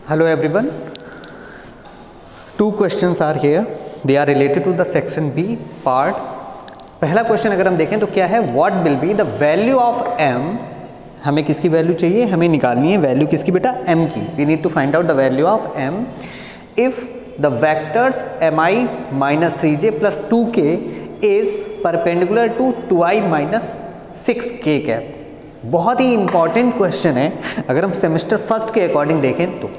Hello everyone. Two questions are here. They are related to the section B part. पहला question अगर हम देखें तो क्या है, What will be the value of m? हमें किसकी वैल्यू चाहिए, हमें निकालनी है वैल्यू किसकी बेटा, m की. We need to find out the value of m if the vectors mi minus 3j plus 2k is perpendicular to 2i minus 6k cap. बहुत ही इंपॉर्टेंट क्वेश्चन है अगर हम सेमेस्टर फर्स्ट के अकॉर्डिंग देखें तो.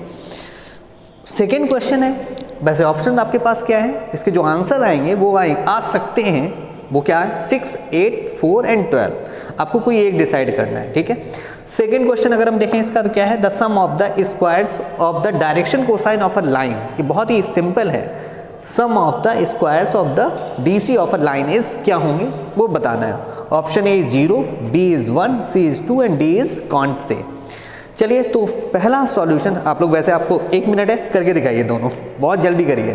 सेकेंड क्वेश्चन है, वैसे option आपके पास क्या है, इसके जो आंसर आएंगे वो आ सकते हैं, वो क्या है 6, 8, 4 एंड 12. आपको कोई एक डिसाइड करना है, ठीक है. सेकेंड क्वेश्चन अगर हम देखें इसका तो क्या है, the sum of the squares of the direction cosine of a line. ये बहुत ही सिंपल है. Sum of the squares of the DC of a line is क्या होंगे वो बताना है. Option A is 0, B is 1, C is 2 and D is can't say. चलिए तो पहला सॉल्यूशन आप लोग, वैसे आपको 1 मिनट है, करके दिखाइए दोनों, बहुत जल्दी करिए,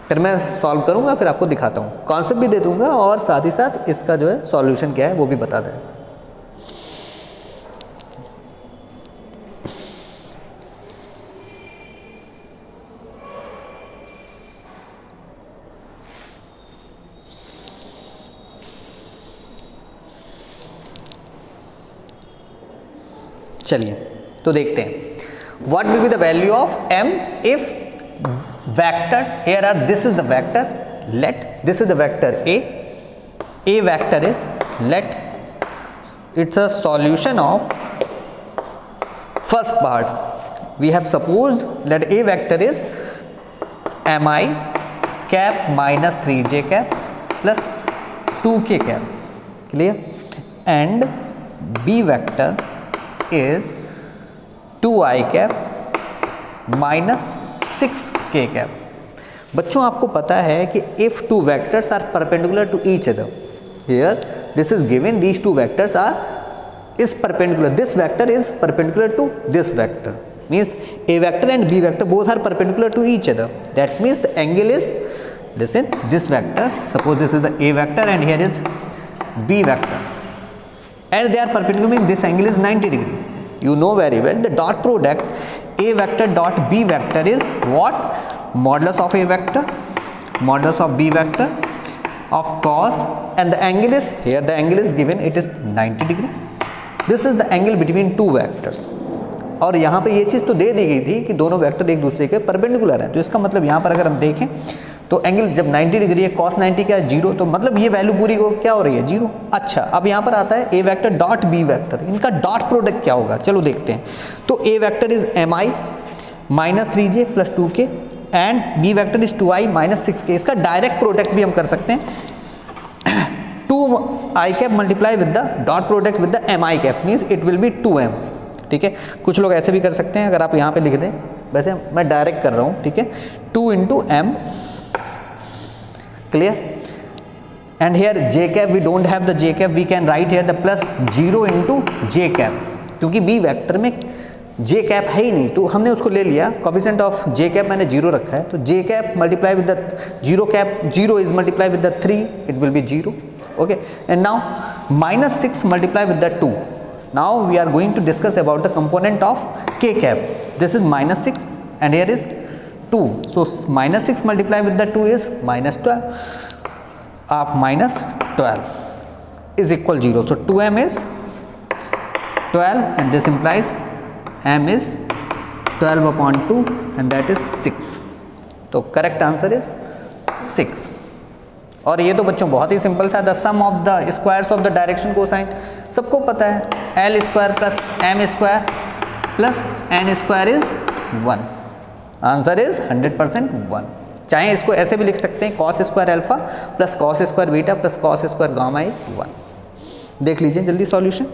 फिर मैं सॉल्व करूंगा, फिर आपको दिखाता हूँ, कॉन्सेप्ट भी दे दूंगा और साथ ही साथ इसका जो है सॉल्यूशन क्या है वो भी बता दें. चलिए तो देखते हैं. What will be the value of m if vectors here are, this is the vector, let this is the vector a vector is, let it's a solution of first part. We have supposed that a vector is mi cap minus 3j cap plus 2k cap, clear, and b vector is 2i cap minus 6k cap. बच्चों आपको पता है कि if two vectors are perpendicular to each other, here this is given, these two vectors is perpendicular, this vector is perpendicular to this vector, means a vector and b vector both are perpendicular to each other. That means the angle is, listen, this vector, suppose this is the a vector and here is b vector, and they are perpendicular, means this angle is 90 degree. You know very well the dot product a vector dot b vector is what? Modulus of a vector, modulus of b vector of cos, and the angle is, here the angle is given, it is 90 degree. This is the angle between two vectors. और यहाँ पे ये चीज़ तो दे दी गई थी कि दोनों vector एक दूसरे के परपेंडिकुलर हैं, तो इसका मतलब यहाँ पर अगर हम देखें तो एंगल जब 90 डिग्री है, cos 90 क्या है 0, तो मतलब ये वैल्यू पूरी को क्या हो रही है 0. अच्छा, अब यहाँ पर आता है a vector dot b vector, इनका डॉट प्रोडक्ट क्या होगा, चलो देखते हैं. तो a vector is mi minus 3j plus 2k and b vector is 2i minus 6k. इसका डायरेक्ट प्रोडक्ट भी हम कर सकते हैं, 2i cap multiply with the dot product with the mi cap, means it will be 2m. ठीक है, कुछ लोग ऐसे भी कर सकते हैं, अगर आप यहाँ पे लिख दें, वैसे मैं डायरेक्ट कर रहा हूँ, ठीक है, 2 into m, clear, and here j cap, we don't have the j cap, we can write here the plus 0 into j cap, क्योंकि b वेक्टर में j cap है ही नहीं, तो हमने उसको ले लिया, कोफिशिएंट ऑफ j cap मैंने 0 रखा है, तो j cap multiply with the 0 cap, 0 is multiply with the 3, it will be 0. okay, and now minus 6 multiply with the 2. Now we are going to discuss about the component of k cap. This is minus 6 and here is 2. So minus 6 multiplied with the 2 is minus 12. Minus 12 is equal 0. So 2m is 12 and this implies m is 12 upon 2 and that is 6. तो correct answer is 6. और ये तो बच्चों बहुत ही simple था. The sum of the squares of the direction cosine सबको पता है, L square plus M square plus N square is 1. Answer is 100% 1. चाहे इसको ऐसे भी लिख सकते हैं, cos square alpha plus cos square beta plus cos square gamma is 1. देख लीजिए जल्दी सॉल्यूशन.